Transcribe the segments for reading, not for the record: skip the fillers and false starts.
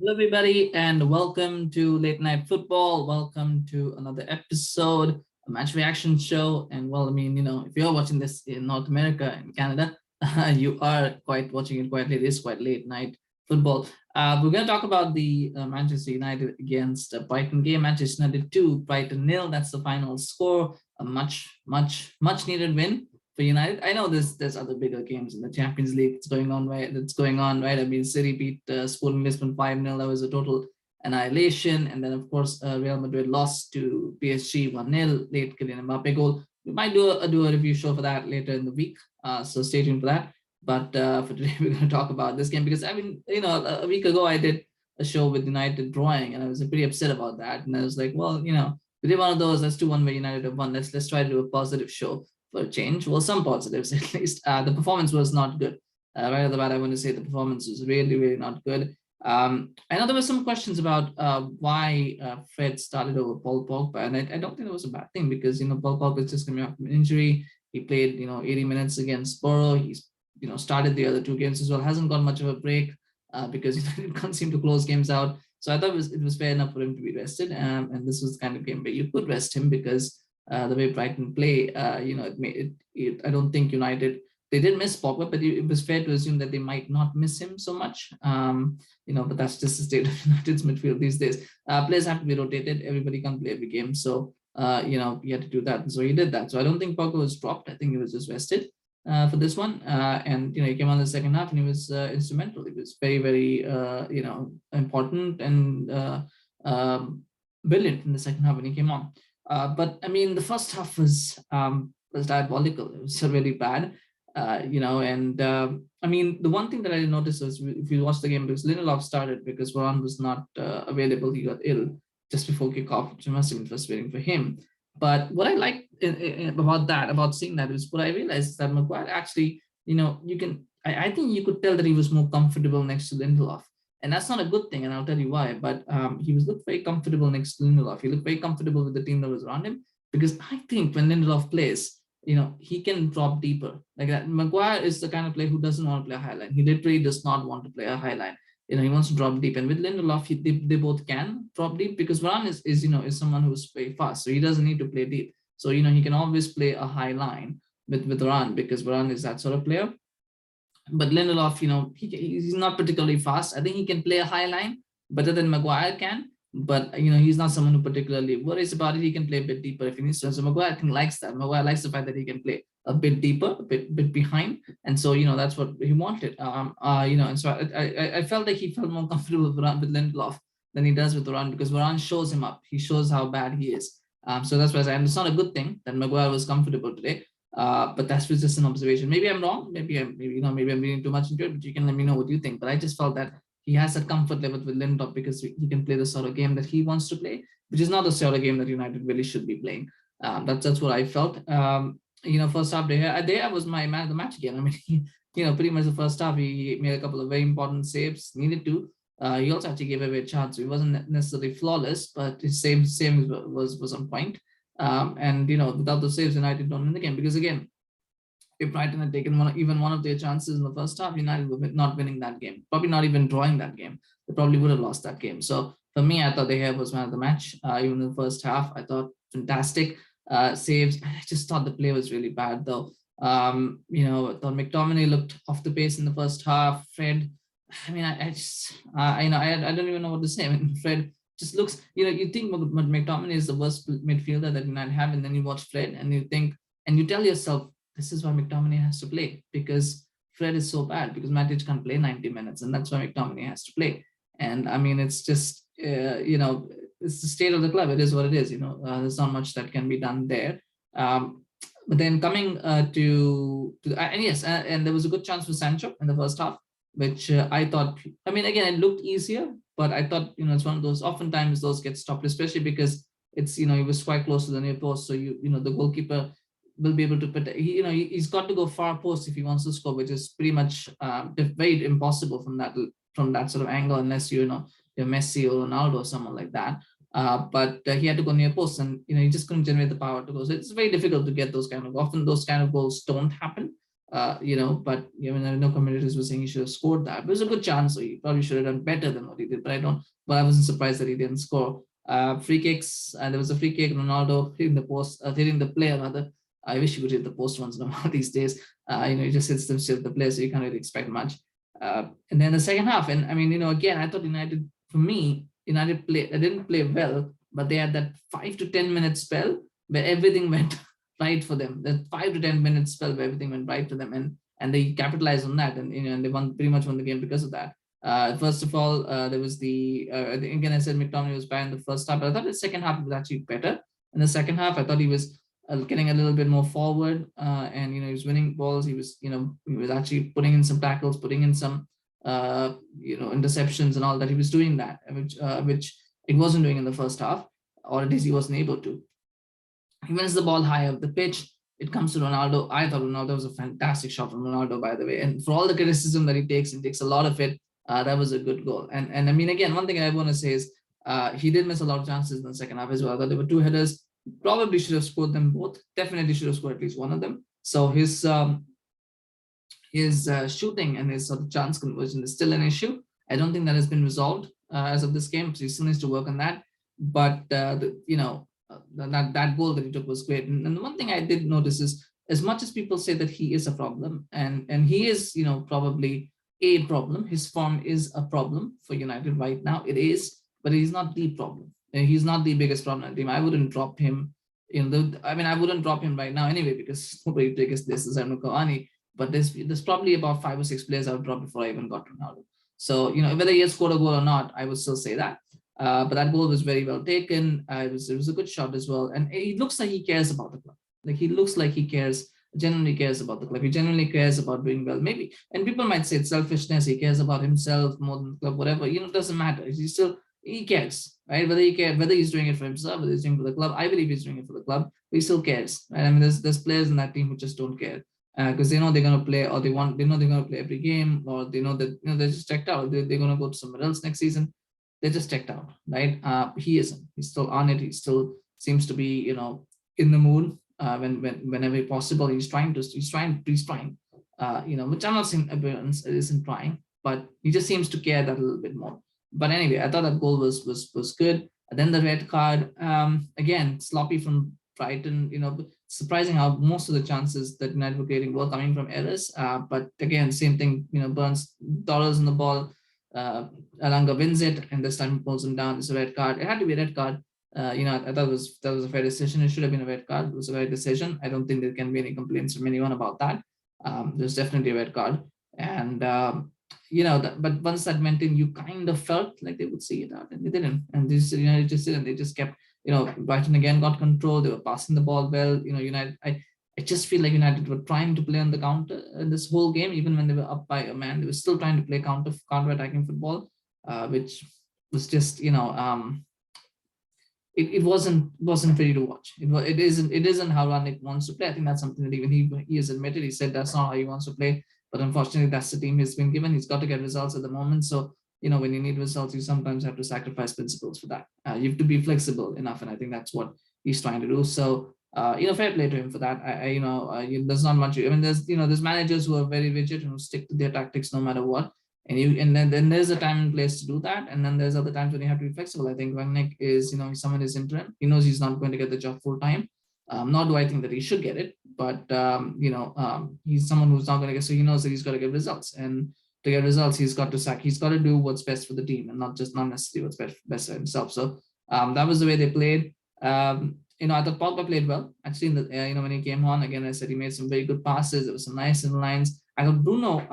Hello, everybody, and welcome to Late Night Football. Welcome to another episode, a match reaction show. And well, if you're watching this in North America and Canada, you are quite watching it quite late. It is quite late night football. We're going to talk about the Manchester United against Brighton game. Manchester United 2, Brighton nil. That's the final score. A much needed win for United. I know there's other bigger games in the Champions League that's going on, right? I mean, City beat Sporting Lisbon 5-0. That was a total annihilation. And then, of course, Real Madrid lost to PSG 1-0, late Kylian Mbappe goal. We might do a review show for that later in the week. So stay tuned for that. But for today, we're going to talk about this game because, a week ago, I did a show with United drawing, and I was pretty upset about that. And I was like, well, we did one of those. Let's do one where United have won. Let's try to do a positive show for a change. Well, some positives at least. The performance was not good. Right off the bat, I want to say the performance was really not good. I know there were some questions about why Fred started over Paul Pogba, and I don't think it was a bad thing because Paul Pogba is just coming off an injury. He played 80 minutes against Borough. He's started the other two games as well. Hasn't got much of a break because he can't seem to close games out. So I thought it was fair enough for him to be rested, and this was the kind of game where you could rest him because the way Brighton play, I don't think United, they did miss Pogba, but it was fair to assume that they might not miss him so much. But that's just the state of United's midfield these days. Players have to be rotated. Everybody can't play every game, so you had to do that. And so he did that. So I don't think Pogba was dropped. I think he was just rested for this one. And he came on the second half and he was instrumental. He was very important and brilliant in the second half when he came on. But I mean, the first half was diabolical. It was really bad, I mean, the one thing that I noticed was if you watch the game, because Lindelof started because Varane was not available, he got ill just before kickoff, which must have been frustrating for him. But what I like about seeing that is what I realized is that Maguire actually, I think you could tell that he was more comfortable next to Lindelof. And that's not a good thing, and I'll tell you why. But he was looked very comfortable next to Lindelof. He looked very comfortable with the team that was around him because I think when Lindelof plays, he can drop deeper. Like that. Maguire is the kind of player who doesn't want to play a high line. He literally does not want to play a high line. He wants to drop deep. And with Lindelof, they both can drop deep because Varane is someone who's very fast, so he doesn't need to play deep. So he can always play a high line with Varane because Varane is that sort of player. But Lindelof, he's not particularly fast. I think he can play a high line better than Maguire can. But he's not someone who particularly worries about it. He can play a bit deeper if he needs to. So Maguire, I think, likes that. Maguire likes the fact that he can play a bit deeper, a bit behind, and so that's what he wanted. And so I felt like he felt more comfortable with Lindelof than he does with Varane because Varane shows him up. He shows how bad he is. So that's why I say, and it's not a good thing that Maguire was comfortable today. But that's just an observation. Maybe I'm wrong. Maybe I'm reading too much into it. But you can let me know what you think. But I just felt that he has that comfort level with Lindelof because he can play the sort of game that he wants to play, which is not the sort of game that United really should be playing. That's what I felt. First half there was my man of the match again. I mean, pretty much the first half he made a couple of very important saves. Needed to. He also actually gave away a chance. So he wasn't necessarily flawless, but his saves was on point. Without the saves, United don't win the game because again, if Brighton had taken even one of their chances in the first half, United would not winning that game, probably not even drawing that game. They probably would have lost that game. So for me, I thought De Gea was man of the match. Even in the first half, I thought fantastic saves. I just thought the play was really bad though. I thought McTominay looked off the pace in the first half. Fred, I mean, I don't even know what to say. I mean, Fred just looks, you think McTominay is the worst midfielder that United have, and then you watch Fred and you think, and you tell yourself, this is why McTominay has to play because Fred is so bad because Matic can't play 90 minutes, and that's why McTominay has to play. And I mean, it's just, it's the state of the club. It is what it is. There's not much that can be done there. But then coming and yes, and there was a good chance for Sancho in the first half, which I thought, I mean, again, it looked easier, but I thought, it's one of those, oftentimes those get stopped, especially because it's, he was quite close to the near post. So, the goalkeeper will be able to put, he's got to go far post if he wants to score, which is pretty much very impossible from that sort of angle, unless you're Messi or Ronaldo or someone like that. But he had to go near post, and he just couldn't generate the power to go. So it's very difficult to get those kind of. Often those kind of goals don't happen. But I know commentators were saying he should have scored that. But it was a good chance, so he probably should have done better than what he did. But I wasn't surprised that he didn't score. Free kicks, and there was a free kick. Ronaldo hitting the post, hitting the player rather. I wish he would hit the post once in a while these days. He just hits them still the player, so you can't really expect much. And then the second half, and again, I thought United, for me, they didn't play well, but they had that 5 to 10 minute spell where everything went right for them. That 5 to 10 minute spell where everything went right for them, and they capitalized on that, and they pretty much won the game because of that. First of all, there was again, I said McTominay was bad in the first half, but I thought the second half was actually better. In the second half, I thought he was getting a little bit more forward, and he was winning balls. He was actually putting in some tackles, putting in some interceptions and all that. He was doing that, which it wasn't doing in the first half, or at least he wasn't able to. He wins the ball high up the pitch. It comes to Ronaldo. I thought Ronaldo was a fantastic shot from Ronaldo, by the way. And for all the criticism that he takes a lot of it. That was a good goal. And I mean, again, one thing I want to say is he did miss a lot of chances in the second half as well. There were two headers. Probably should have scored them both. Definitely should have scored at least one of them. So his shooting and his sort of chance conversion is still an issue. I don't think that has been resolved as of this game. So he still needs to work on that. But that goal that he took was great. And the one thing I did notice is, as much as people say that he is a problem, and he is probably a problem, his form is a problem for United right now. It is, but he's not the problem. He's not the biggest problem in the team. I wouldn't drop him I wouldn't drop him right now anyway, because nobody take his place as Cavani. But there's probably about 5 or 6 players I would drop before I even got Ronaldo. So whether he has scored a goal or not, I would still say that. But that goal was very well taken. It was a good shot as well, and he looks like he cares about the club. Like, he looks like he genuinely cares about the club. He genuinely cares about doing well. Maybe, and people might say it's selfishness. He cares about himself more than the club. Whatever, it doesn't matter. He cares, right? Whether he's doing it for himself, whether he's doing it for the club. I believe he's doing it for the club, but he still cares, right? I mean, there's players in that team who just don't care, because they know they're going to play, or they know they're going to play every game, or they know that they're just checked out. They're going to go to somewhere else next season. They're just checked out, right? He isn't. He's still on it. He still seems to be, in the mood. Whenever possible, he's trying. Which I'm not saying Aberrance isn't trying, but he just seems to care that a little bit more. But anyway, I thought that goal was good. And then the red card, again, sloppy from Brighton. Surprising how most of the chances that United were creating were coming from errors. But again, same thing. Burns dollars in the ball. Elanga wins it, and this time he pulls him down. It's a red card. It had to be a red card. I thought that was a fair decision. It should have been a red card. It was a fair decision. I don't think there can be any complaints from anyone about that. There's definitely a red card, and but once that went in, you kind of felt like they would see it out, and they didn't. And this United just didn't. They just kept. Brighton again got control. They were passing the ball well. United. I just feel like United were trying to play on the counter in this whole game, even when they were up by a man. They were still trying to play counter-attacking football, which was just it wasn't pretty to watch. It isn't how Rangnick wants to play. I think that's something that even he has admitted. He said that's not how he wants to play. But unfortunately, that's the team he's been given. He's got to get results at the moment. So when you need results, you sometimes have to sacrifice principles for that. You have to be flexible enough, and I think that's what he's trying to do. So fair play to him for that. There's not much. I mean, there's managers who are very rigid and who stick to their tactics no matter what. And then there's a time and place to do that, and then there's other times when you have to be flexible. I think Rangnick is someone is interim. He knows he's not going to get the job full time. Nor do I think that he should get it, but he's someone who's not going to get. So he knows that he's got to get results, and to get results, he's got to do what's best for the team, and not necessarily what's best for himself. So that was the way they played. I thought Pogba played well. Actually, when he came on again, I said he made some very good passes. There was some nice in lines. I thought Bruno,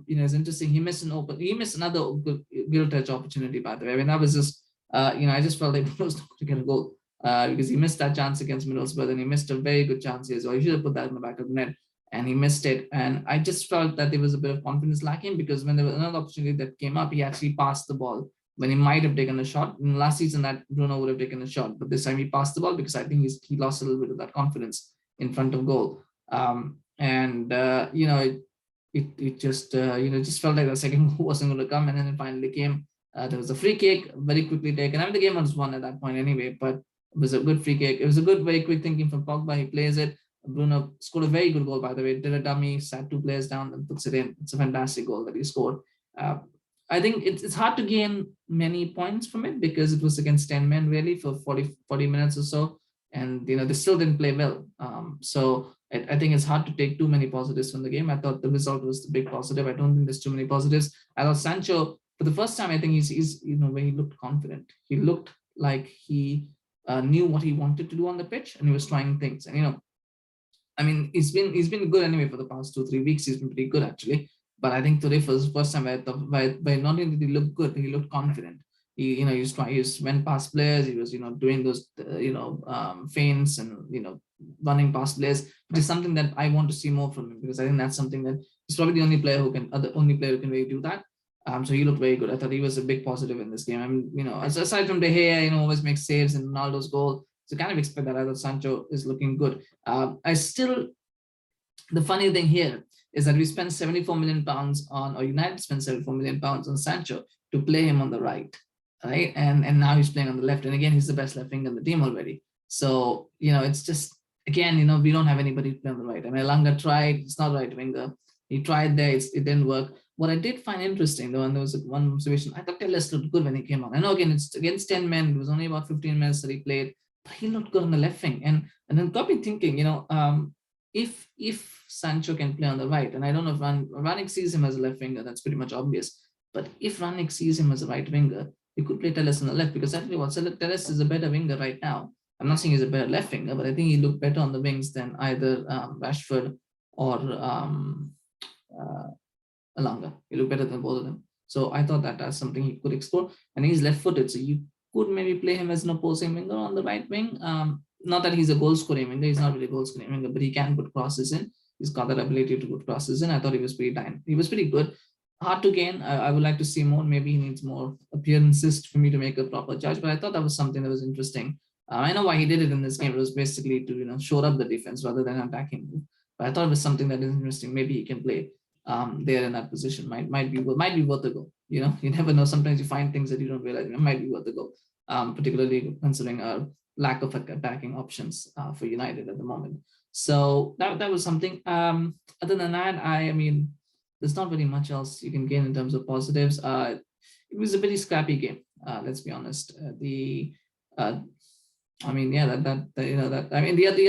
it's interesting. He missed another good gilt edge opportunity, by the way. I mean, that was just, I just felt like Bruno was not going to get a goal because he missed that chance against Middlesbrough, and he missed a very good chance here as well. He should have put that in the back of the net, and he missed it. And I just felt that there was a bit of confidence lacking, because when there was another opportunity that came up, he actually passed the ball when he might have taken a shot. In last season, that Bruno would have taken a shot, but this time he passed the ball because I think he lost a little bit of that confidence in front of goal. It just felt like the second goal wasn't going to come, and then it finally came. There was a free kick, very quickly taken. I mean, the game was won at that point anyway, but it was a good free kick. It was a good, very quick thinking from Pogba. He plays it. Bruno scored a very good goal, by the way. Did a dummy, sat 2 players down, and puts it in. It's a fantastic goal that he scored. Uh, I think it's hard to gain many points from it because it was against 10 men really for 40 minutes or so. And, they still didn't play well. So I think it's hard to take too many positives from the game. I thought the result was the big positive. I don't think there's too many positives. I thought Sancho, for the first time, I think he's when he looked confident. He looked like he knew what he wanted to do on the pitch and he was trying things. And, I mean, he's been good anyway for the past 2-3 weeks. He's been pretty good actually. But I think today was the first time by not only did he look good, he looked confident. He went past players. He was doing those feints and running past players. It is something that I want to see more from him because I think that's something that he's probably the only player who can really do that. So he looked very good. I thought he was a big positive in this game. I mean, aside from De Gea, always makes saves in Ronaldo's goal. So kind of expect that. I thought Sancho is looking good. The funny thing here is that we spent 74 million pounds or United spent 74 million pounds on Sancho to play him on the right, and now he's playing on the left, and again he's the best left winger in the team already. So it's just again we don't have anybody to play on the right. I mean, Elanga tried, it's not right winger. He tried there, it didn't work. What I did find interesting though, and there was one observation, I thought Dalot looked good when he came on. I know again it's against 10 men, it was only about 15 minutes that he played, but he looked good on the left wing, and then got me thinking, if Sancho can play on the right, and I don't know if Rangnick sees him as a left winger, that's pretty much obvious. But if Rangnick sees him as a right winger, he could play Telles on the left because actually Telles is a better winger right now. I'm not saying he's a better left winger, but I think he looked better on the wings than either Rashford or Elanga. He looked better than both of them. So I thought that that's something he could explore. And he's left-footed, so you could maybe play him as an opposing winger on the right wing. Not that he's a goal scoring winger, he's not really a goal scoring winger, but he can put crosses in. He's got that ability to put crosses in. I thought he was pretty good. Hard to gain. I would like to see more. Maybe he needs more appearances for me to make a proper judge, but I thought that was something that was interesting. I know why he did it in this game. It was basically to shore up the defense rather than attacking. But I thought it was something that is interesting. Maybe he can play there in that position. Might be worth a go. You never know. Sometimes you find things that you don't realize might be worth a go. Particularly considering our lack of attacking options for United at the moment. So that was something. Other than that, I mean, there's not very much else you can gain in terms of positives. It was a very scrappy game. Let's be honest. The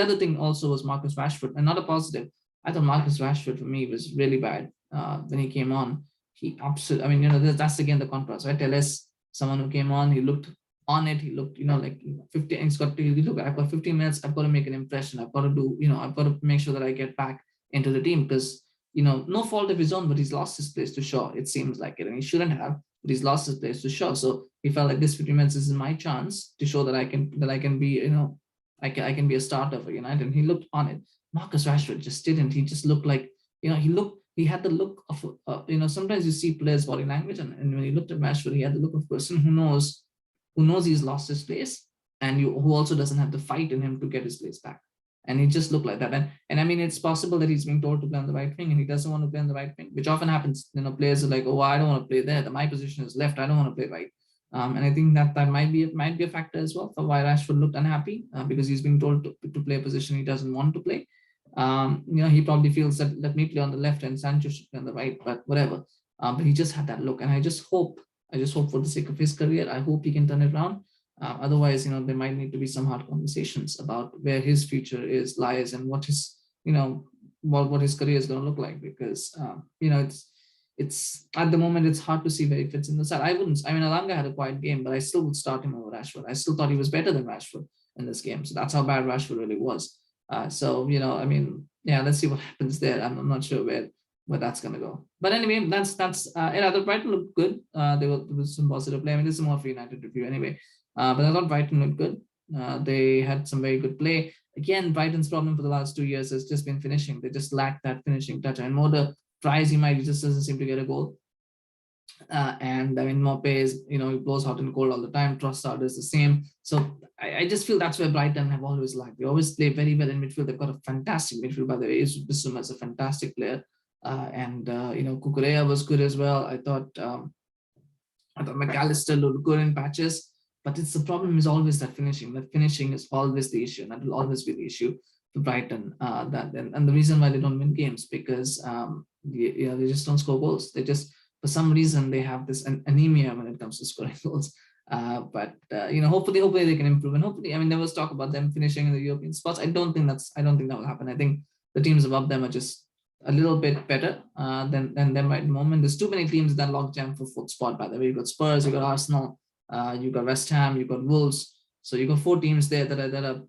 other thing also was Marcus Rashford, and not a positive. I thought Marcus Rashford for me was really bad when he came on. He absolutely. I mean, that's again the contrast, right? Telles, someone who came on, he looked on it. He looked, like 15. He's got to look. I've got 15 minutes. I've got to make an impression. I've got to do. I've got to make sure that I get back into the team because no fault of his own, but he's lost his place to Shaw. It seems like it, and he shouldn't have. But he's lost his place to Shaw. So he felt like this 15 minutes is my chance to show that I can be, I can be a starter for United. And he looked on it. Marcus Rashford just didn't. He just looked like, he had the look of, sometimes you see players' body language, and when he looked at Rashford, he had the look of a person who knows he's lost his place, and who also doesn't have the fight in him to get his place back. And he just looked like that. And I mean, it's possible that he's being told to play on the right wing and he doesn't want to play on the right wing, which often happens. Players are like, oh, I don't want to play there. My position is left. I don't want to play right. And I think that might be a factor as well for why Rashford looked unhappy because he's being told to play a position he doesn't want to play. He probably feels that let me play on the left and Sancho should play on the right, but whatever. But he just had that look, and I just hope for the sake of his career, I hope he can turn it around. Otherwise, there might need to be some hard conversations about where his future lies and what his, what his career is going to look like. Because, it's at the moment, it's hard to see where he fits in the side. Elanga had a quiet game, but I still would start him over Rashford. I still thought he was better than Rashford in this game. So that's how bad Rashford really was. Let's see what happens there. I'm not sure where that's going to go. But anyway, that's the Brighton looked good. There was some positive play. I mean, this is more for United review anyway. But I thought Brighton looked good. They had some very good play. Again, Brighton's problem for the last 2 years has just been finishing. They just lack that finishing touch. And more the tries he just doesn't seem to get a goal. And I mean, Maupay is, he blows hot and cold all the time. Trossard is the same. So I just feel that's where Brighton have always lacked. They always play very well in midfield. They've got a fantastic midfield, by the way. Bissouma is a fantastic player. Cucurella was good as well. I thought McAllister looked good in patches. But the problem is always that finishing. That finishing is always the issue. And that will always be the issue. for Brighton. And the reason why they don't win games because they just don't score goals. They just, for some reason, they have this anemia when it comes to scoring goals. Hopefully they can improve, and hopefully, I mean, there was talk about them finishing in the European spots. I don't think that will happen. I think the teams above them are just a little bit better than them right at the moment. There's too many teams that logjam for fourth spot. By the way, you got Spurs, you got Arsenal, you got West Ham, you got Wolves. So you got 4 teams there that are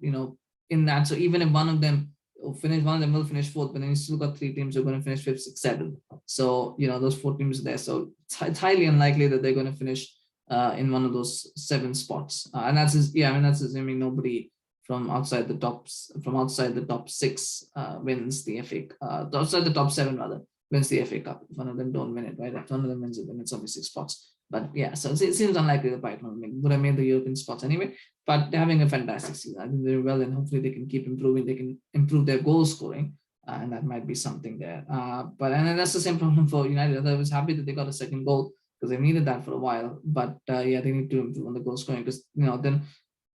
in that. So even if one of them will finish fourth, but then you still got 3 teams who are going to finish fifth, sixth, seventh. So those 4 teams are there. So it's highly unlikely that they're going to finish in one of those 7 spots. And that's assuming nobody from outside the top 6 wins the FA. Outside the top 7 rather wins the FA Cup. If one of them don't win it, right? If one of them wins it, then it's only 6 spots. But yeah, so it seems unlikely that Brighton would have made the European spots anyway. But they're having a fantastic season. I think they're well, and hopefully they can keep improving. They can improve their goal scoring, and that might be something there. And that's the same problem for United. I was happy that they got a second goal because they needed that for a while. But they need to improve on the goal scoring because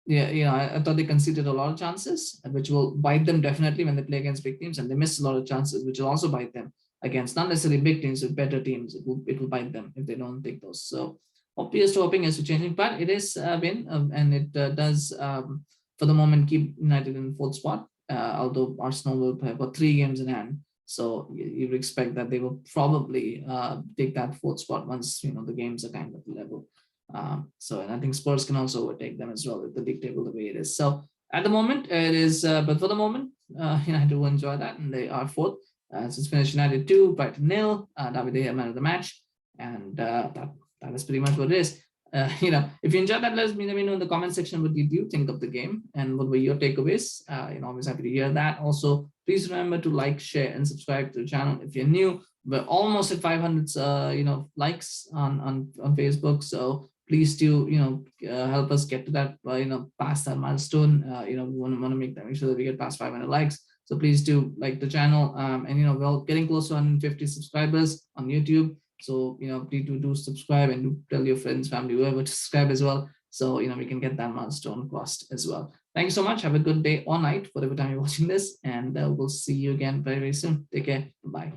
I thought they conceded a lot of chances, which will bite them definitely when they play against big teams, and they missed a lot of chances, which will also bite them against not necessarily big teams, but better teams. It will bite them if they don't take those. So hoping is to changing, but it is win, and it does for the moment keep United in 4th spot. Although Arsenal will have got 3 games in hand, so you would expect that they will probably take that 4th spot once the games are kind of level. And I think Spurs can also overtake them as well with the league table the way it is. So at the moment it is, but for the moment United will enjoy that, and they are 4th. So it's finished United 2, Brighton 0. David De Gea man of the match, and that is pretty much what it is. If you enjoyed that, let me know in the comment section what did you think of the game and what were your takeaways. Always happy to hear that. Also, please remember to like, share, and subscribe to the channel if you're new. We're almost at 500 likes on Facebook, so please do help us get to that past that milestone. We want to make sure that we get past 500 likes. So please do like the channel, and we're getting close to 150 subscribers on YouTube. So please do subscribe, and do tell your friends, family, whoever to subscribe as well. So we can get that milestone crossed as well. Thank you so much. Have a good day or night, whatever time you're watching this, and we'll see you again very, very soon. Take care. Bye.